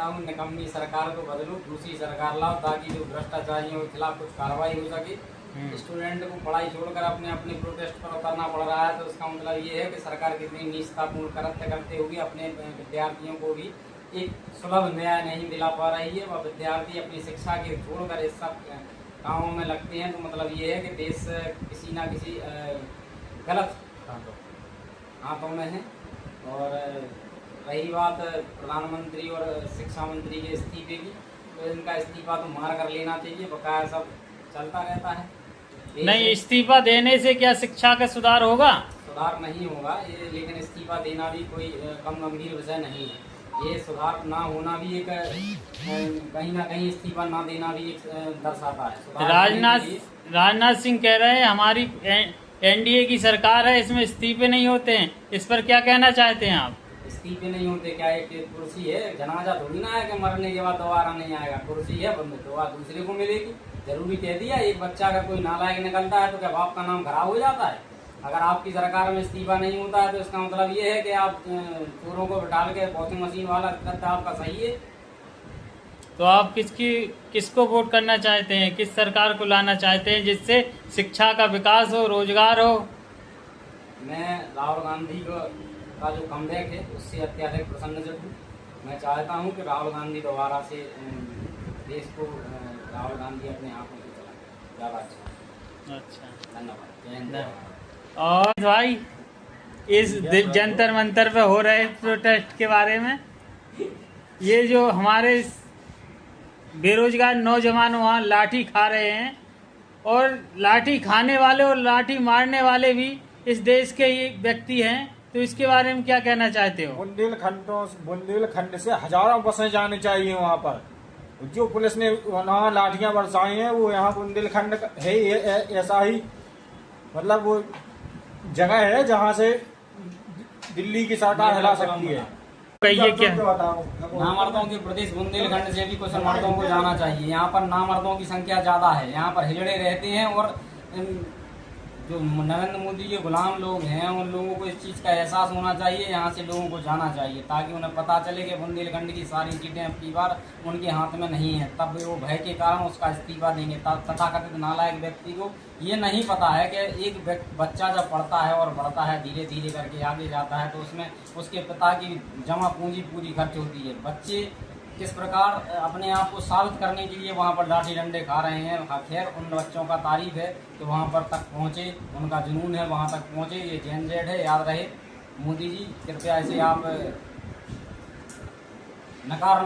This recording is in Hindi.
हूँ निकम्मी सरकार को बदलो, दूसरी सरकार लाओ ताकि जो भ्रष्टाचारियों के खिलाफ कुछ कार्रवाई हो सके। स्टूडेंट को पढ़ाई छोड़कर अपने अपने प्रोटेस्ट पर उतरना पड़ रहा है, तो इसका मतलब ये है कि सरकार कितनी निष्ठापूर्ण कृत्य करते हुए अपने विद्यार्थियों को भी एक सुलभ न्याय नहीं दिला पा रही है। वह विद्यार्थी अपनी शिक्षा के छोड़कर इस सब कामों में लगते हैं, तो मतलब ये है कि देश किसी ना किसी गलत हाथों में है। और रही बात प्रधानमंत्री और शिक्षा मंत्री के इस्तीफे की, तो इनका इस्तीफा तो मार कर लेना चाहिए, बकाया सब चलता रहता है। नहीं, इस्तीफा देने से क्या शिक्षा का सुधार होगा? सुधार नहीं होगा ये, लेकिन इस्तीफा देना भी कोई कम गंभीर विषय नहीं है। ये सुधार ना होना भी एक कहीं ना कहीं इस्तीफा ना देना भी एक दर्शाता है। राजनाथ सिंह कह रहे हैं हमारी एनडीए की सरकार है, इसमें इस्तीफे नहीं होते हैं। इस पर क्या कहना चाहते हैं आप? इस्तीफे नहीं होते क्या? एक कुर्सी है, जनाजा थोड़ी ना है कि मरने के बाद दोबारा नहीं आएगा। कुर्सी है, दोबारा दूसरे को मिलेगी। जरूरी कह दिया, एक बच्चा अगर कोई नालायक निकलता है तो क्या बाप का नाम खराब हो जाता है? अगर आपकी सरकार में इस्तीफा नहीं होता है तो इसका मतलब ये है कि आप चोरों को बिठाल के वॉशिंग मशीन वाला करता आपका सही है। तो आप किसको वोट करना चाहते हैं? किस सरकार को लाना चाहते हैं जिससे शिक्षा का विकास हो, रोजगार हो? मैं राहुल गांधी का जो कमबैक है उससे अत्यधिक प्रसन्नचित्त हूँ। मैं चाहता हूँ कि राहुल गांधी दोबारा से देश को राहुल गांधी अपने हाथों में चलाए, ज़्यादा अच्छा। धन्यवाद। और भाई इस जंतर मंतर पे हो रहे प्रोटेस्ट के बारे में, ये जो हमारे बेरोजगार नौजवान वहाँ लाठी खा रहे हैं, और लाठी खाने वाले और लाठी मारने वाले भी इस देश के ही व्यक्ति हैं, तो इसके बारे में क्या कहना चाहते हो? बुंदेलखंड से हजारों बसें जानी चाहिए वहाँ पर। जो पुलिस ने वहाँ लाठियाँ बरसाई हैं वो यहाँ बुंदेलखंड है ऐसा ही, मतलब वो जगह है जहाँ से दिल्ली की सरकार हिला सकती है। कहिए क्या? नामर्दों के प्रदेश बुंदेलखंड से भी कुछ मर्दों को जाना चाहिए। यहाँ पर नामर्दों की संख्या ज्यादा है, यहाँ पर हिजड़े रहते हैं, और जो नरेंद्र मोदी के गुलाम लोग हैं उन लोगों को इस चीज़ का एहसास होना चाहिए। यहाँ से लोगों को जाना चाहिए ताकि उन्हें पता चले कि बुंदेलखंड की सारी सीटें अब की बार उनके हाथ में नहीं है। तब वो भय के कारण उसका इस्तीफा देंगे। तथाकथित नालायक व्यक्ति को ये नहीं पता है कि एक बच्चा जब पढ़ता है और बढ़ता है, धीरे धीरे करके आगे जाता है, तो उसमें उसके पिता की जमा पूंजी पूरी खर्च होती है। बच्चे किस प्रकार अपने आप को साबित करने के लिए वहाँ पर लाठी डंडे खा रहे हैं। खैर उन बच्चों का तारीफ है कि वहाँ पर तक पहुँचे, उनका जुनून है वहाँ तक पहुँचे। ये जेन जेड है, याद रहे। मोदी जी कृपया इसे आप नकार